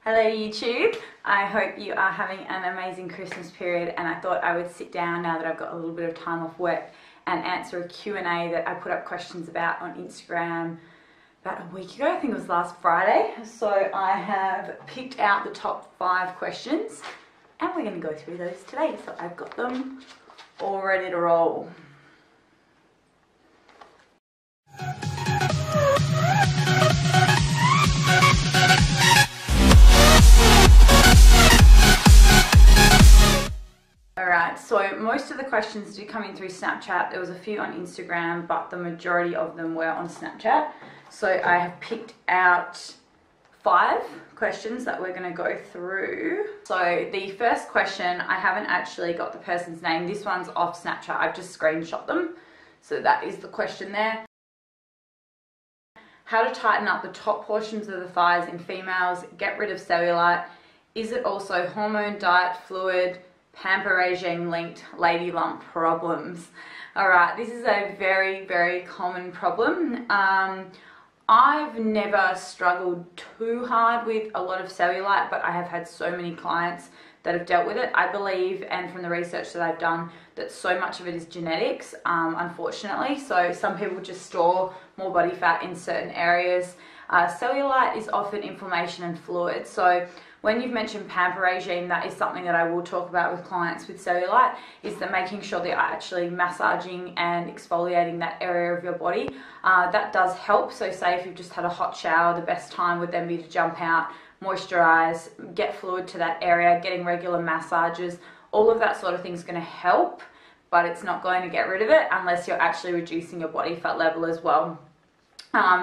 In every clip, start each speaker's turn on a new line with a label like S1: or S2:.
S1: Hello YouTube, I hope you are having an amazing Christmas period, and I thought I would sit down now that I've got a little bit of time off work and answer a Q&A that I put up questions about on Instagram about a week ago. I think it was last Friday. So I have picked out the top 5 questions and we're going to go through those today. So I've got them all ready to roll. Alright, so most of the questions do come in through Snapchat. There was a few on Instagram, but the majority of them were on Snapchat. So I have picked out 5 questions that we're going to go through. So the first question, I haven't actually got the person's name. This one's off Snapchat. I've just screenshot them. So that is the question there. How to tighten up the top portions of the thighs in females, get rid of cellulite. Is it also hormone, diet, fluid, pamper regime linked lady lump problems? Alright, this is a very, very common problem. I've never struggled too hard with a lot of cellulite, but I have had so many clients that have dealt with it. I believe, and from the research that I've done, that so much of it is genetics, unfortunately. So some people just store more body fat in certain areas. Cellulite is often inflammation and fluid. So when you've mentioned pamper regime, that is something that I will talk about with clients with cellulite, is that making sure that you're actually massaging and exfoliating that area of your body. That does help. So say if you've just had a hot shower, the best time would then be to jump out, moisturize, get fluid to that area, getting regular massages. All of that sort of thing is going to help, but it's not going to get rid of it unless you're actually reducing your body fat level as well.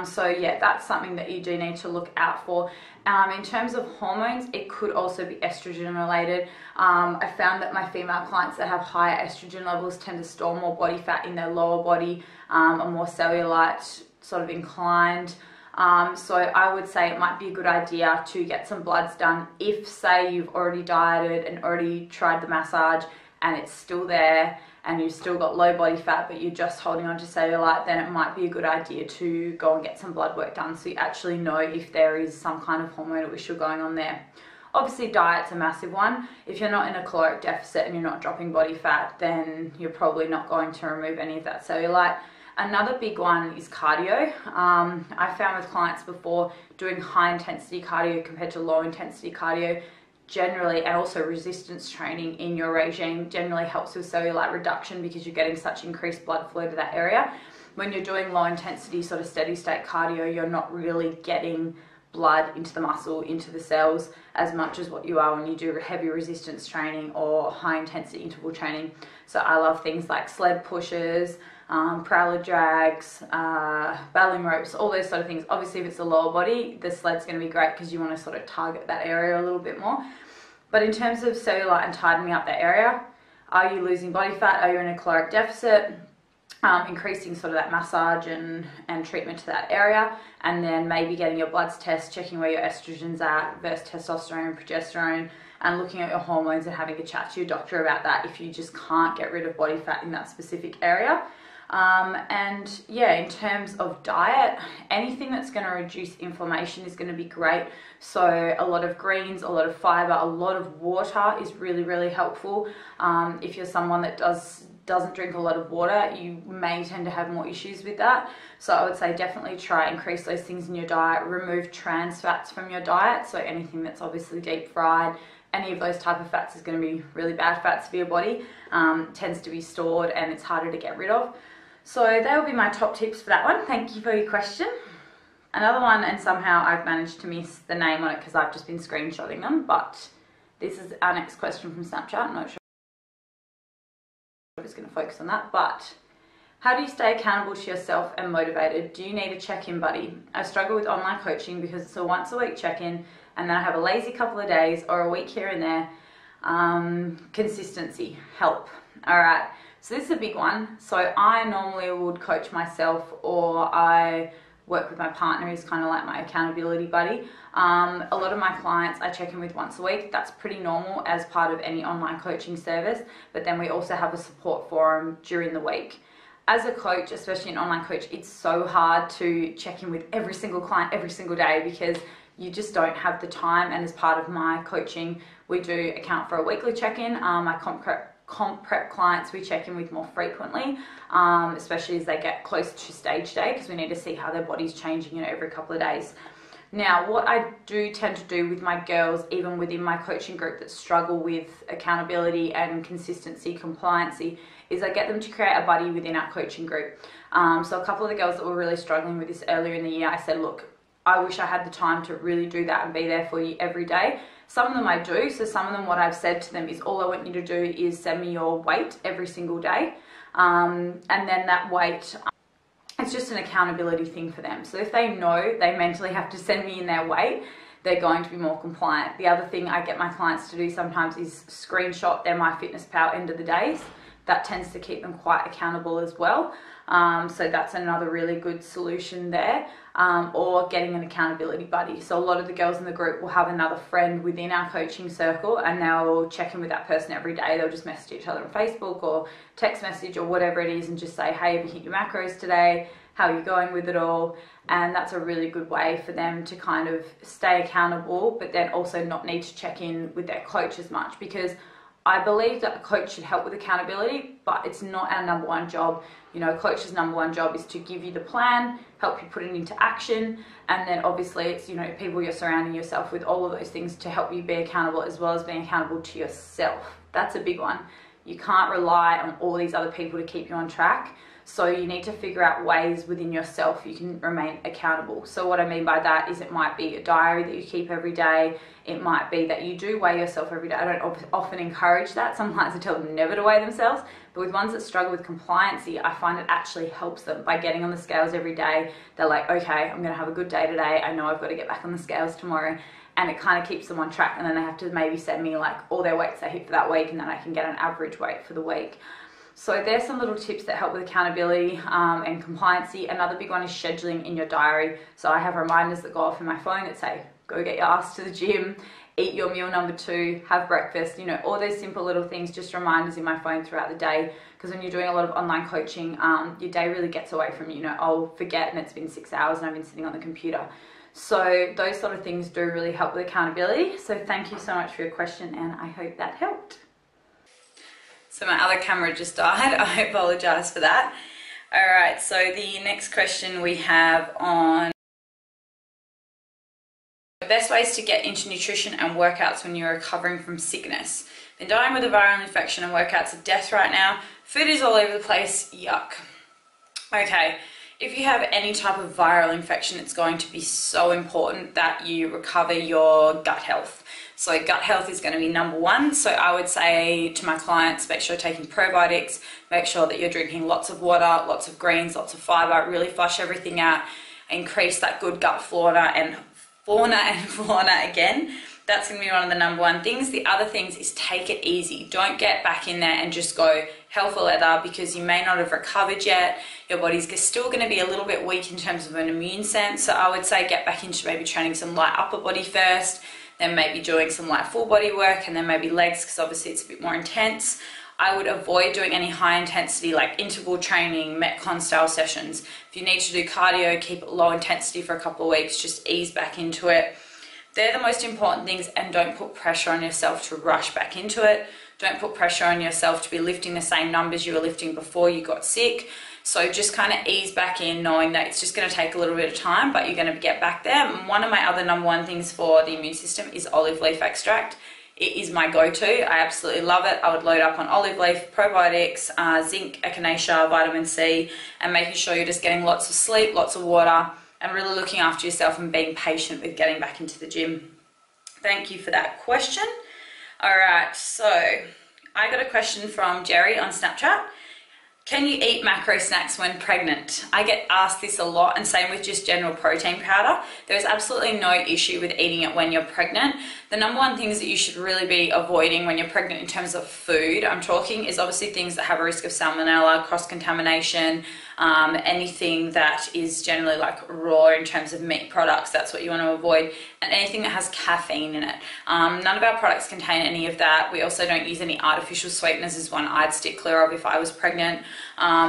S1: So yeah, that's something that you do need to look out for. In terms of hormones, it could also be estrogen related. I found that my female clients that have higher estrogen levels tend to store more body fat in their lower body, are more cellulite sort of inclined. So I would say it might be a good idea to get some bloods done if, say, you've already dieted and already tried the massage and it's still there and you've still got low body fat but you're just holding on to cellulite, then it might be a good idea to go and get some blood work done so you actually know if there is some kind of hormonal issue going on there. Obviously diet's a massive one. If you're not in a caloric deficit and you're not dropping body fat, then you're probably not going to remove any of that cellulite. Another big one is cardio. I found with clients before, doing high intensity cardio compared to low intensity cardio generally, and also resistance training in your regime, generally helps with cellulite reduction because you're getting such increased blood flow to that area. When you're doing low intensity sort of steady state cardio, you're not really getting blood into the muscle, into the cells as much as what you are when you do heavy resistance training or high intensity interval training. So I love things like sled pushes, prowler drags, battling ropes, all those sort of things. Obviously if it's a lower body, the sled's going to be great because you want to sort of target that area a little bit more. But in terms of cellulite and tightening up that area, are you losing body fat? Are you in a caloric deficit? Increasing sort of that massage and treatment to that area, and then maybe getting your bloods test, checking where your estrogen's at versus testosterone, progesterone, and looking at your hormones and having a chat to your doctor about that if you just can't get rid of body fat in that specific area. And yeah, in terms of diet, anything that's going to reduce inflammation is going to be great. So a lot of greens, a lot of fiber, a lot of water is really, really helpful. If you're someone that doesn't drink a lot of water, you may tend to have more issues with that. So I would say definitely try increase those things in your diet. Remove trans fats from your diet. So anything that's obviously deep fried, any of those type of fats is going to be really bad fats for your body. Tends to be stored and it's harder to get rid of. So that will be my top tips for that one. Thank you for your question. Another one, and somehow I've managed to miss the name on it because I've just been screenshotting them, but this is our next question from Snapchat. I'm not sure if it's going to focus on that, but how do you stay accountable to yourself and motivated? Do you need a check-in buddy? I struggle with online coaching because it's a once a week check-in and then I have a lazy couple of days or a week here and there. Consistency, help. Alright, so this is a big one. So I normally would coach myself, or I work with my partner who's kind of like my accountability buddy. A lot of my clients I check in with once a week. That's pretty normal as part of any online coaching service, but then we also have a support forum during the week. As a coach, especially an online coach, it's so hard to check in with every single client every single day because you just don't have the time. And as part of my coaching, we do account for a weekly check-in. My comp prep clients we check in with more frequently, especially as they get close to stage day, because we need to see how their body's changing, you know, every couple of days. Now, what I do tend to do with my girls, even within my coaching group that struggle with accountability and consistency, compliancy, is I get them to create a buddy within our coaching group. So a couple of the girls that were really struggling with this earlier in the year, I said, look, I wish I had the time to really do that and be there for you every day. Some of them I do. So some of them, what I've said to them is, all I want you to do is send me your weight every single day. And then that weight, it's just an accountability thing for them. So if they know they mentally have to send me in their weight, they're going to be more compliant. The other thing I get my clients to do sometimes is screenshot their MyFitnessPal end of the days. That tends to keep them quite accountable as well. So that's another really good solution there. Or getting an accountability buddy. So a lot of the girls in the group will have another friend within our coaching circle, and they'll check in with that person every day. They'll just message each other on Facebook or text message or whatever it is, and just say, hey, have you hit your macros today? How are you going with it all? And that's a really good way for them to kind of stay accountable, but then also not need to check in with their coach as much, because I believe that a coach should help with accountability, but it's not our number one job. You know, a coach's number one job is to give you the plan, help you put it into action, and then obviously it's, you know, people you're surrounding yourself with, all of those things to help you be accountable, as well as being accountable to yourself. That's a big one. You can't rely on all these other people to keep you on track. So you need to figure out ways within yourself you can remain accountable. So what I mean by that is, it might be a diary that you keep every day. It might be that you do weigh yourself every day. I don't often encourage that. Sometimes I tell them never to weigh themselves. But with ones that struggle with compliancy, I find it actually helps them by getting on the scales every day. They're like, okay, I'm going to have a good day today. I know I've got to get back on the scales tomorrow. And it kind of keeps them on track. And then they have to maybe send me like all their weights they hit for that week, and then I can get an average weight for the week. So there's some little tips that help with accountability and compliancy. Another big one is scheduling in your diary. So I have reminders that go off in my phone that say, go get your ass to the gym, eat your meal number 2, have breakfast, you know, all those simple little things, just reminders in my phone throughout the day. Because when you're doing a lot of online coaching, your day really gets away from you. You know, I'll forget and it's been 6 hours and I've been sitting on the computer. So those sort of things do really help with accountability. So thank you so much for your question, and I hope that helped. So my other camera just died. I apologize for that. All right, so the next question we have on the best ways to get into nutrition and workouts when you're recovering from sickness. Been dying with a viral infection and workouts of death right now. Food is all over the place. Yuck. Okay, if you have any type of viral infection, it's going to be so important that you recover your gut health. So gut health is going to be number one. So I would say to my clients, make sure you're taking probiotics, make sure that you're drinking lots of water, lots of greens, lots of fiber, really flush everything out, increase that good gut fauna and fauna again. That's going to be one of the number one things. The other things is take it easy. Don't get back in there and just go hell for leather, because you may not have recovered yet. Your body's still going to be a little bit weak in terms of an immune sense. So I would say get back into maybe training some light upper body first, then maybe doing some light full body work, and then maybe legs, because obviously it's a bit more intense. I would avoid doing any high intensity like interval training, Metcon style sessions. If you need to do cardio, keep it low intensity for a couple of weeks, just ease back into it. They're the most important things, and don't put pressure on yourself to rush back into it. Don't put pressure on yourself to be lifting the same numbers you were lifting before you got sick. So just kind of ease back in, knowing that it's just going to take a little bit of time, but you're going to get back there. And one of my other number one things for the immune system is olive leaf extract. It is my go-to. I absolutely love it. I would load up on olive leaf, probiotics, zinc, echinacea, vitamin C, and making sure you're just getting lots of sleep, lots of water, and really looking after yourself and being patient with getting back into the gym. Thank you for that question. All right, so I got a question from Jerry on Snapchat. Can you eat macro snacks when pregnant? I get asked this a lot, and same with just general protein powder. There's absolutely no issue with eating it when you're pregnant. The number one things that you should really be avoiding when you're pregnant in terms of food, I'm talking, is obviously things that have a risk of salmonella, cross-contamination, anything that is generally like raw in terms of meat products, that's what you want to avoid, and anything that has caffeine in it. None of our products contain any of that. We also don't use any artificial sweeteners, is one I'd stick clear of if I was pregnant.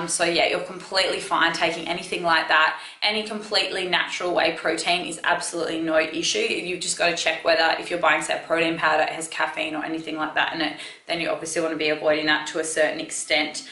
S1: So yeah, you're completely fine taking anything like that. Any completely natural whey protein is absolutely no issue. You've just got to check whether, if you're buying say a protein powder, it has caffeine or anything like that in it, then you obviously want to be avoiding that to a certain extent.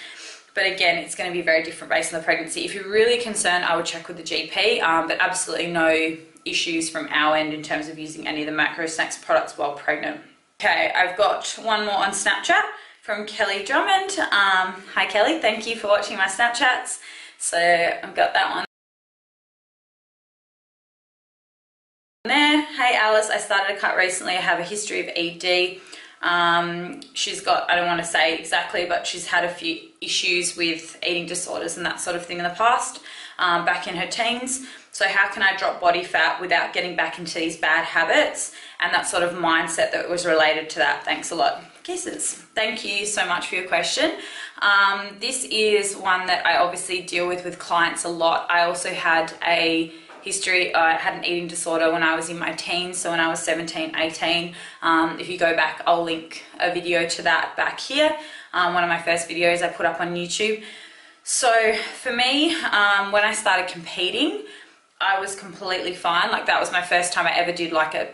S1: But again, it's going to be very different based on the pregnancy. If you're really concerned, I would check with the GP, but absolutely no issues from our end in terms of using any of the macro snacks products while pregnant. Okay, I've got one more on Snapchat from Kelly Drummond. Hi Kelly, thank you for watching my Snapchats. So I've got that one there. Hey Alice, I started a cut recently. I have a history of ED. She's got, I don't want to say exactly, but she's had a few issues with eating disorders and that sort of thing in the past, back in her teens. So how can I drop body fat without getting back into these bad habits and that sort of mindset that was related to that? Thanks a lot. Kisses. Thank you so much for your question. This is one that I obviously deal with clients a lot. I also had a history. I had an eating disorder when I was in my teens, so when I was 17, 18. If you go back, I'll link a video to that back here. One of my first videos I put up on YouTube. So for me, when I started competing, I was completely fine. Like that was my first time I ever did like a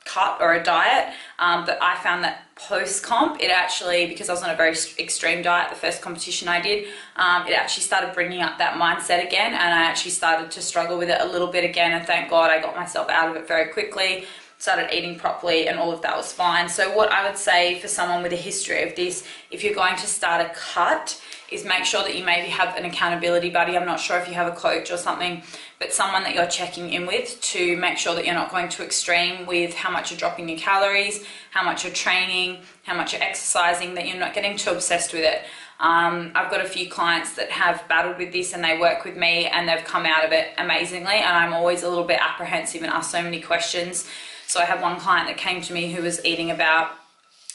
S1: cut or a diet, but I found that post-comp, it actually, because I was on a very extreme diet, the first competition I did, it actually started bringing up that mindset again, and I actually started to struggle with it a little bit again, and thank God I got myself out of it very quickly, started eating properly, and all of that was fine. So what I would say for someone with a history of this, if you're going to start a cut, is make sure that you maybe have an accountability buddy. I'm not sure if you have a coach or something, but someone that you're checking in with to make sure that you're not going too extreme with how much you're dropping your calories, how much you're training, how much you're exercising, that you're not getting too obsessed with it. I've got a few clients that have battled with this and they work with me and they've come out of it amazingly, and I'm always a little bit apprehensive and ask so many questions. So I had one client that came to me who was eating about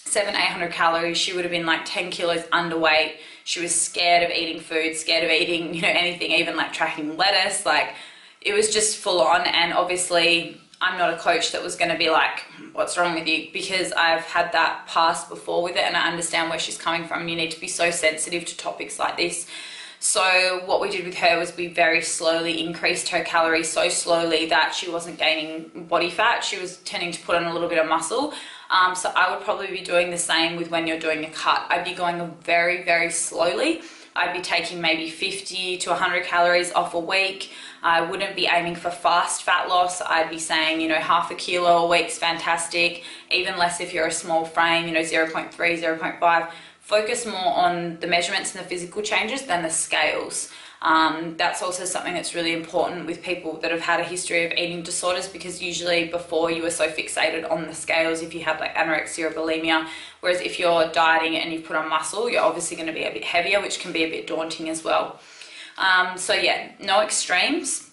S1: 700-800 calories. She would have been like 10 kilos underweight. She was scared of eating food, scared of eating, you know, anything, even like tracking lettuce. Like it was just full on. And obviously I'm not a coach that was going to be like, what's wrong with you? Because I've had that past before with it and I understand where she's coming from. You need to be so sensitive to topics like this. So what we did with her was we very slowly increased her calories, so slowly that she wasn't gaining body fat. She was tending to put on a little bit of muscle. So I would probably be doing the same with when you're doing a cut. I'd be going very, very slowly. I'd be taking maybe 50 to 100 calories off a week. I wouldn't be aiming for fast fat loss. I'd be saying, you know, half a kilo a week's fantastic. Even less if you're a small frame, you know, 0.3, 0.5. Focus more on the measurements and the physical changes than the scales. That's also something that's really important with people that have had a history of eating disorders, because usually before you were so fixated on the scales if you had like anorexia or bulimia, whereas if you're dieting and you put on muscle, you're obviously going to be a bit heavier, which can be a bit daunting as well. So yeah, no extremes.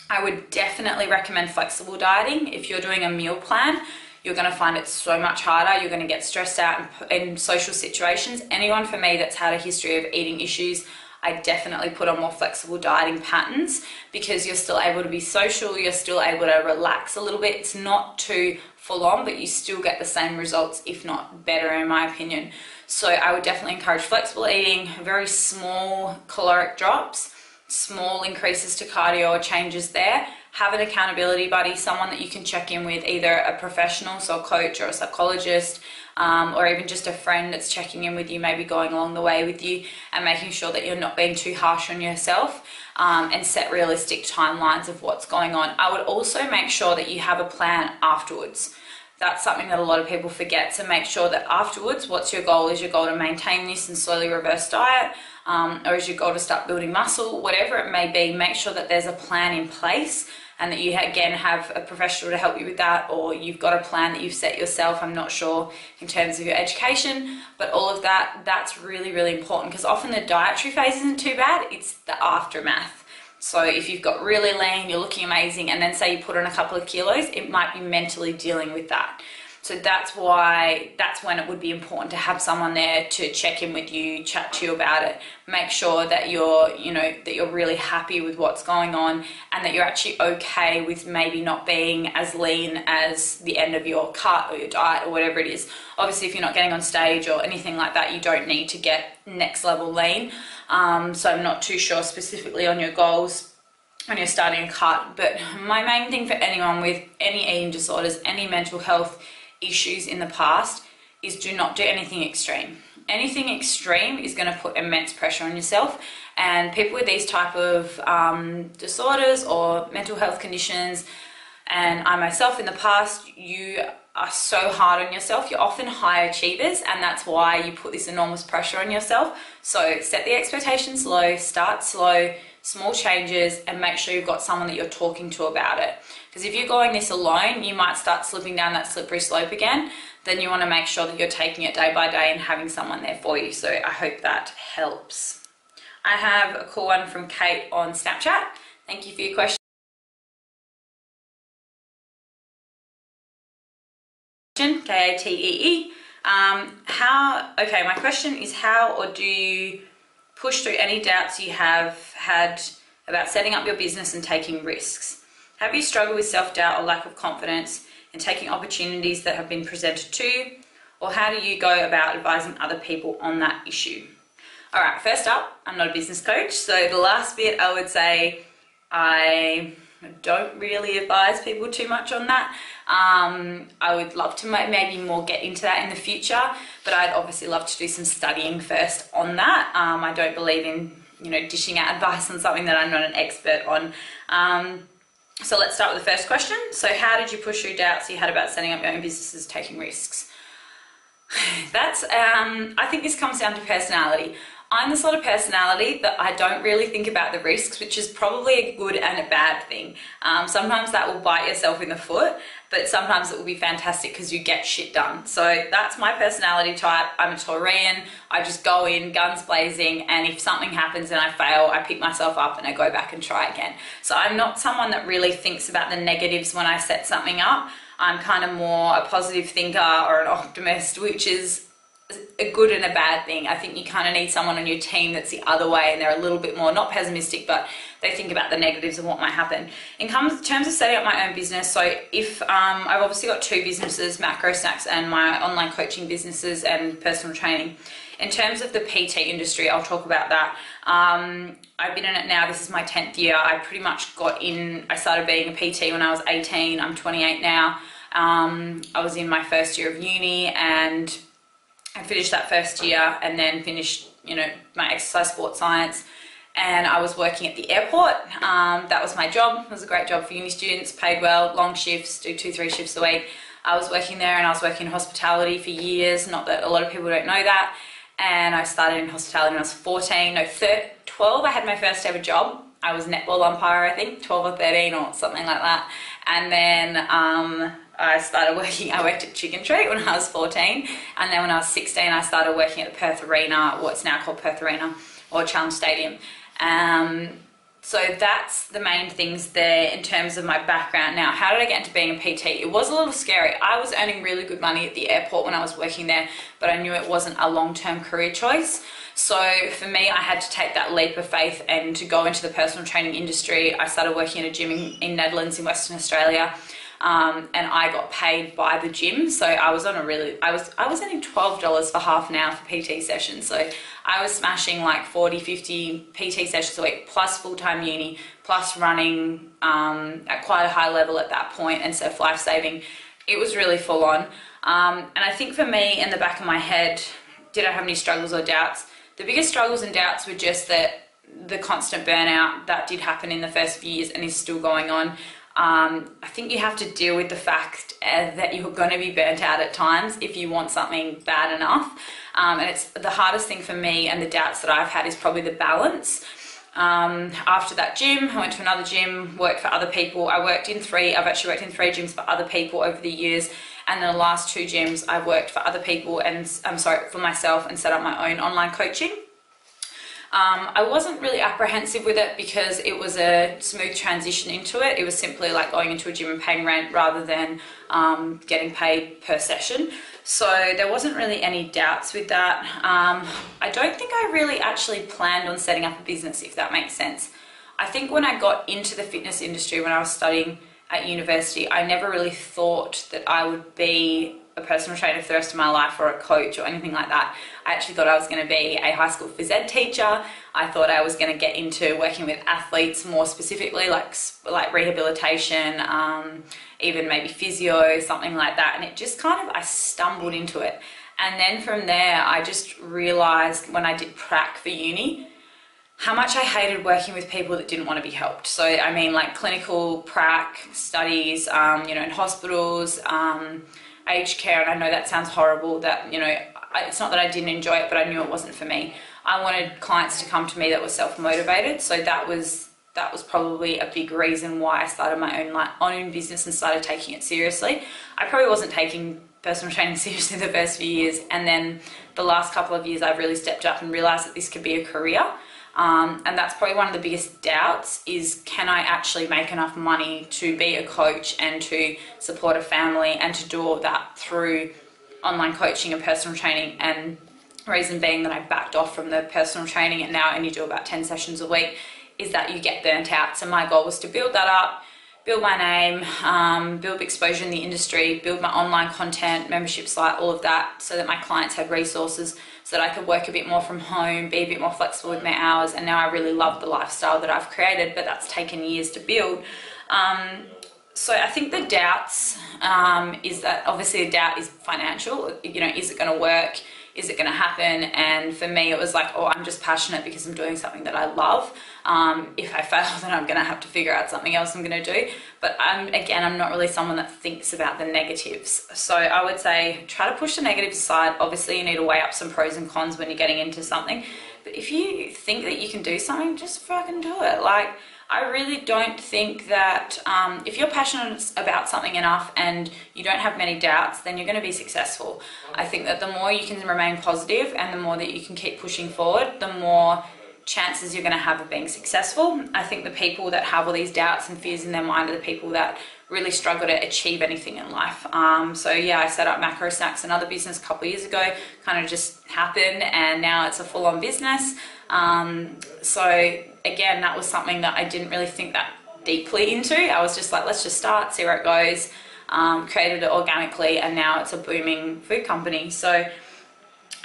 S1: I would definitely recommend flexible dieting. If you're doing a meal plan, you're going to find it so much harder. You're going to get stressed out in social situations. Anyone for me that's had a history of eating issues, I definitely put on more flexible dieting patterns, because you're still able to be social, you're still able to relax a little bit. It's not too full on, but you still get the same results, if not better, in my opinion. So I would definitely encourage flexible eating, very small caloric drops, small increases to cardio or changes there. Have an accountability buddy, someone that you can check in with, either a professional, so a coach or a psychologist, or even just a friend that's checking in with you, maybe going along the way with you, and making sure that you're not being too harsh on yourself, and set realistic timelines of what's going on. I would also make sure that you have a plan afterwards. That's something that a lot of people forget. So make sure that afterwards, what's your goal? Is your goal to maintain this and slowly reverse diet? Or is your goal to start building muscle? Whatever it may be, make sure that there's a plan in place, and that you again have a professional to help you with that, or you've got a plan that you've set yourself. I'm not sure in terms of your education, but all of that, that's really, really important, because often the dietary phase isn't too bad, it's the aftermath. So if you've got really lean, you're looking amazing, and then say you put on a couple of kilos, it might be mentally dealing with that.
S2: So that's when it would be important to have someone there to check in with you, chat to you about it, make sure that you're really happy with what's going on, and that you're actually okay with maybe not being as lean as the end of your cut or your diet or whatever it is. Obviously, if you're not getting on stage or anything like that, you don't need to get next level lean. So I'm not too sure specifically on your goals when you're starting a cut, but my main thing for anyone with any eating disorders, any mental health issues in the past, is do not do anything extreme. Anything extreme is going to put immense pressure on yourself, and people with these type of disorders or mental health conditions, and I myself in the past, you are so hard on yourself. You're often high achievers, and that's why you put this enormous pressure on yourself. So set the expectations low, start slow, small changes, and make sure you've got someone that you're talking to about it. Because if you're going this alone, you might start slipping down that slippery slope again. Then you want to make sure that you're taking it day by day and having someone there for you. So I hope that helps. I have a cool one from Kate on Snapchat. Thank you for your question. K-A-T-E-E. Okay, my question is, how or do you push through any doubts you have had about setting up your business and taking risks? Have you struggled with self-doubt or lack of confidence in taking opportunities that have been presented to you? Or how do you go about advising other people on that issue? All right, first up, I'm not a business coach. So the last bit, I would say I don't really advise people too much on that. I would love to maybe more get into that in the future, but I'd obviously love to do some studying first on that. I don't believe in, dishing out advice on something that I'm not an expert on. So let's start with the first question. So how did you push through doubts you had about setting up your own businesses, taking risks? I think this comes down to personality. I'm the sort of personality that I don't really think about the risks, which is probably a good and a bad thing. Sometimes that will bite yourself in the foot, but sometimes it will be fantastic because you get shit done. So that's my personality type. I'm a Taurian. I just go in guns blazing, and if something happens and I fail, I pick myself up and I go back and try again. So I'm not someone that really thinks about the negatives when I set something up. I'm kind of more a positive thinker or an optimist, which is a good and a bad thing. I think you kind of need someone on your team that's the other way, and they're a little bit more, not pessimistic, but they think about the negatives of what might happen. In terms of setting up my own business, so if I've obviously got two businesses, Macro Snacks and my online coaching businesses and personal training. In terms of the PT industry, I'll talk about that. I've been in it now, this is my 10th year. I pretty much I started being a PT when I was 18, I'm 28 now. I was in my first year of uni, and I finished that first year and then finished, my exercise sports science, and I was working at the airport. That was my job. It was a great job for uni students, paid well, long shifts, do 2-3 shifts a week. I was working there, and I was working in hospitality for years. Not that a lot of people don't know that. And I started in hospitality when I was 12. I had my first ever job. I was netball umpire, I think, 12 or 13 or something like that. And then I worked at Chicken Treat when I was 14, and then when I was 16 I started working at the Perth Arena, what's now called Perth Arena or Challenge Stadium. So that's the main things there in terms of my background. Now, how did I get into being a PT? It was a little scary. I was earning really good money at the airport when I was working there, but I knew it wasn't a long-term career choice. So for me, I had to take that leap of faith and to go into the personal training industry. I started working in a gym in Netherlands in Western Australia. And I got paid by the gym, so I was earning $12 for half an hour for PT sessions. So I was smashing like 40-50 PT sessions a week, plus full-time uni, plus running at quite a high level at that point, and so life-saving. It was really full on. And I think for me, in the back of my head, did I have any struggles or doubts? The biggest struggles and doubts were just that the constant burnout that did happen in the first few years and is still going on. I think you have to deal with the fact that you're going to be burnt out at times if you want something bad enough. And it's the hardest thing for me, and the doubts that I've had is probably the balance. After that gym, I went to another gym, worked for other people. I've actually worked in 3 gyms for other people over the years. And then the last 2 gyms I've worked for other people and, for myself, and set up my own online coaching. I wasn't really apprehensive with it because it was a smooth transition into it. It was simply like going into a gym and paying rent rather than getting paid per session. So there wasn't really any doubts with that. I don't think I really actually planned on setting up a business, if that makes sense. I think when I got into the fitness industry when I was studying at university, I never really thought that I would be a personal trainer for the rest of my life or a coach or anything like that. I actually thought I was going to be a high school phys ed teacher. I thought I was going to get into working with athletes more specifically, like rehabilitation, even maybe physio, something like that. And it just kind of, I stumbled into it. And then from there, I just realized when I did prac for uni, how much I hated working with people that didn't want to be helped. So I mean, like clinical prac studies, in hospitals, aged care, and I know that sounds horrible, that, it's not that I didn't enjoy it, but I knew it wasn't for me. I wanted clients to come to me that were self-motivated, so that was probably a big reason why I started my own business and started taking it seriously. I probably wasn't taking personal training seriously the first few years, and then the last couple of years I've really stepped up and realized that this could be a career. And that's probably one of the biggest doubts is, can I actually make enough money to be a coach and to support a family and to do all that through online coaching and personal training? And reason being that I backed off from the personal training and now I only do about 10 sessions a week is that you get burnt out. So my goal was to build that up, build my name, build exposure in the industry, build my online content, membership site, all of that, so that my clients had resources, so that I could work a bit more from home, be a bit more flexible with my hours. And now I really love the lifestyle that I've created, but that's taken years to build. So I think the doubts is that obviously the doubt is financial. Is it going to work? Is it going to happen? And for me, it was like, oh, I'm just passionate because I'm doing something that I love. If I fail, then I'm going to have to figure out something else I'm going to do. But I'm not really someone that thinks about the negatives. So I would say try to push the negatives aside. Obviously, you need to weigh up some pros and cons when you're getting into something. But if you think that you can do something, just fucking do it. Like, I really don't think that if you're passionate about something enough and you don't have many doubts, then you're going to be successful. I think that the more you can remain positive and the more that you can keep pushing forward, the more chances you're going to have of being successful. I think the people that have all these doubts and fears in their mind are the people that really struggle to achieve anything in life. So yeah, I set up Macro Snacks, another business, a couple of years ago, kind of just happened, and now it's a full-on business. So again, that was something that I didn't really think that deeply into. I was just like, let's just start, see where it goes. Created it organically, and now it's a booming food company. So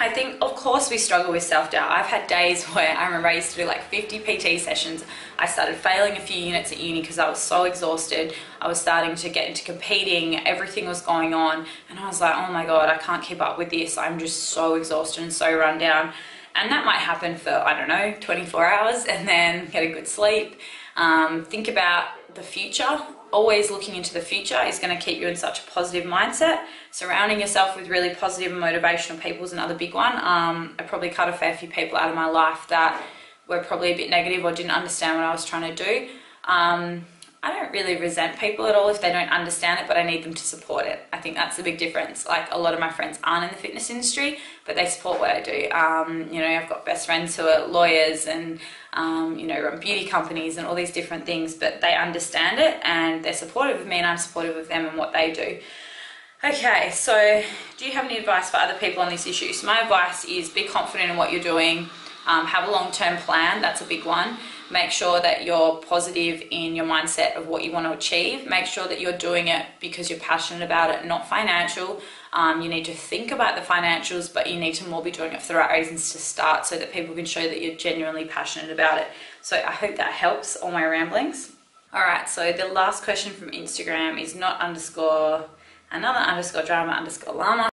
S2: I think, of course, we struggle with self-doubt. I've had days where I remember I used to do like 50 PT sessions. I started failing a few units at uni because I was so exhausted. I was starting to get into competing. Everything was going on. And I was like, oh my God, I can't keep up with this. I'm just so exhausted and so run down. And that might happen for, I don't know, 24 hours and then get a good sleep. Think about the future. Always looking into the future is going to keep you in such a positive mindset. Surrounding yourself with really positive and motivational people is another big one. I probably cut a fair few people out of my life that were probably a bit negative or didn't understand what I was trying to do. I don't really resent people at all if they don't understand it, but I need them to support it. I think that's the big difference. Like, a lot of my friends aren't in the fitness industry, but they support what I do. I've got best friends who are lawyers and, run beauty companies and all these different things, but they understand it and they're supportive of me and I'm supportive of them and what they do. Okay, so do you have any advice for other people on this issue? So my advice is be confident in what you're doing. Have a long-term plan. That's a big one. Make sure that you're positive in your mindset of what you want to achieve. Make sure that you're doing it because you're passionate about it, not financial. You need to think about the financials, but you need to more be doing it for the right reasons to start, so that people can show that you're genuinely passionate about it. So I hope that helps all my ramblings. All right, so the last question from Instagram is _drama_llama.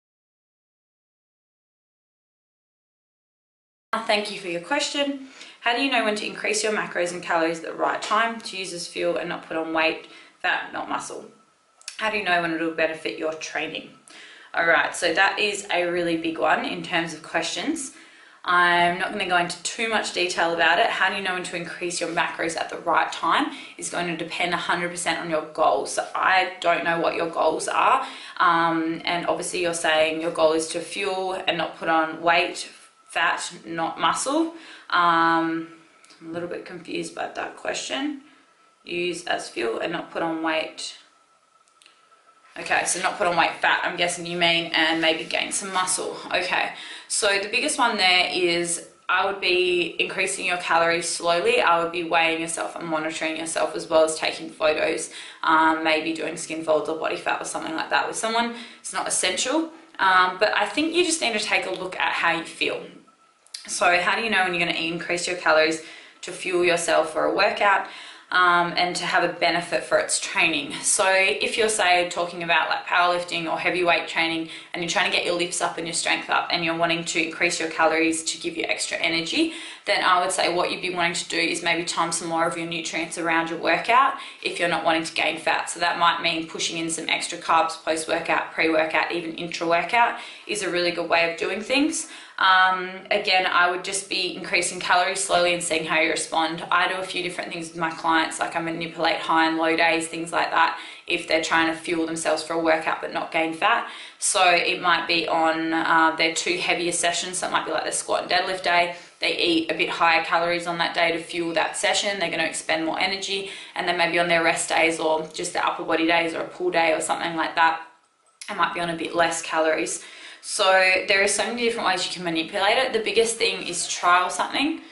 S2: Thank you for your question. How do you know when to increase your macros and calories at the right time to use as fuel and not put on weight, fat, not muscle? How do you know when it will benefit your training? All right, so that is a really big one in terms of questions. I'm not going to go into too much detail about it. How do you know when to increase your macros at the right time is going to depend 100% on your goals. So I don't know what your goals are. And obviously you're saying your goal is to fuel and not put on weight fat, not muscle. I'm a little bit confused by that question. Use as fuel and not put on weight. Okay, so not put on weight fat, I'm guessing you mean, and maybe gain some muscle. Okay, so the biggest one there is I would be increasing your calories slowly. I would be weighing yourself and monitoring yourself, as well as taking photos, maybe doing skin folds or body fat or something like that with someone. It's not essential, but I think you just need to take a look at how you feel. So how do you know when you're going to increase your calories to fuel yourself for a workout? And to have a benefit for its training. So if you're, say, talking about like powerlifting or heavyweight training, and you're trying to get your lifts up and your strength up, and you're wanting to increase your calories to give you extra energy, then I would say what you'd be wanting to do is maybe time some more of your nutrients around your workout if you're not wanting to gain fat. So that might mean pushing in some extra carbs post-workout, pre-workout, even intra-workout is a really good way of doing things. Again, I would just be increasing calories slowly and seeing how you respond. I do a few different things with my clients, like I manipulate high and low days, things like that, if they're trying to fuel themselves for a workout but not gain fat. So it might be on their 2 heavier sessions, so it might be like their squat and deadlift day. They eat a bit higher calories on that day to fuel that session. They're going to expend more energy. And then maybe on their rest days or just their upper body days or a pull day or something like that, it might be on a bit less calories. So there are so many different ways you can manipulate it. The biggest thing is trial something,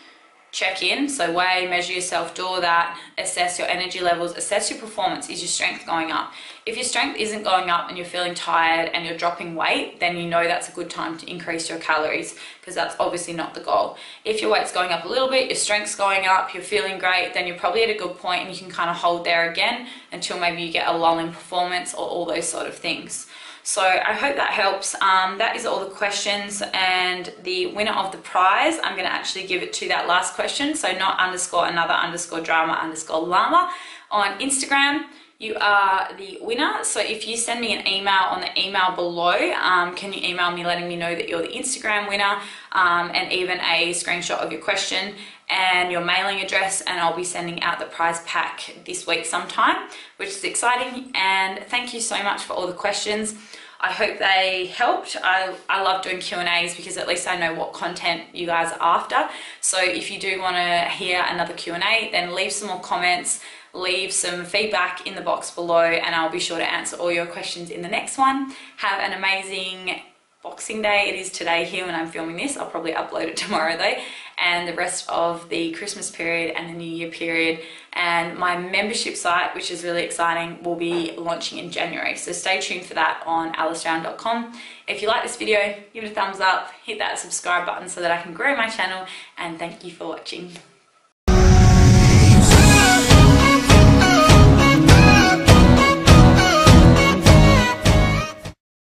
S2: check in, so weigh, measure yourself, do all that, assess your energy levels, assess your performance. Is your strength going up? If your strength isn't going up and you're feeling tired and you're dropping weight, then you know that's a good time to increase your calories, because that's obviously not the goal. If your weight's going up a little bit, your strength's going up, you're feeling great, then you're probably at a good point and you can kind of hold there again until maybe you get a lull in performance or all those sort of things. So I hope that helps. That is all the questions, and the winner of the prize, I'm going to actually give it to that last question. So not _another_drama_llama on Instagram. You are the winner. So if you send me an email on the email below, can you email me letting me know that you're the Instagram winner, and even a screenshot of your question and your mailing address, and I'll be sending out the prize pack this week sometime, which is exciting. And thank you so much for all the questions. I hope they helped. I love doing Q&As because at least I know what content you guys are after. So if you do want to hear another Q&A, then leave some more comments, leave some feedback in the box below, and I'll be sure to answer all your questions in the next one. Have an amazing Boxing Day. It is today here when I'm filming this. I'll probably upload it tomorrow though. And the rest of the Christmas period and the New Year period. And my membership site, which is really exciting, will be launching in January. So stay tuned for that on aliceround.com. If you like this video, give it a thumbs up, hit that subscribe button so that I can grow my channel, and thank you for watching.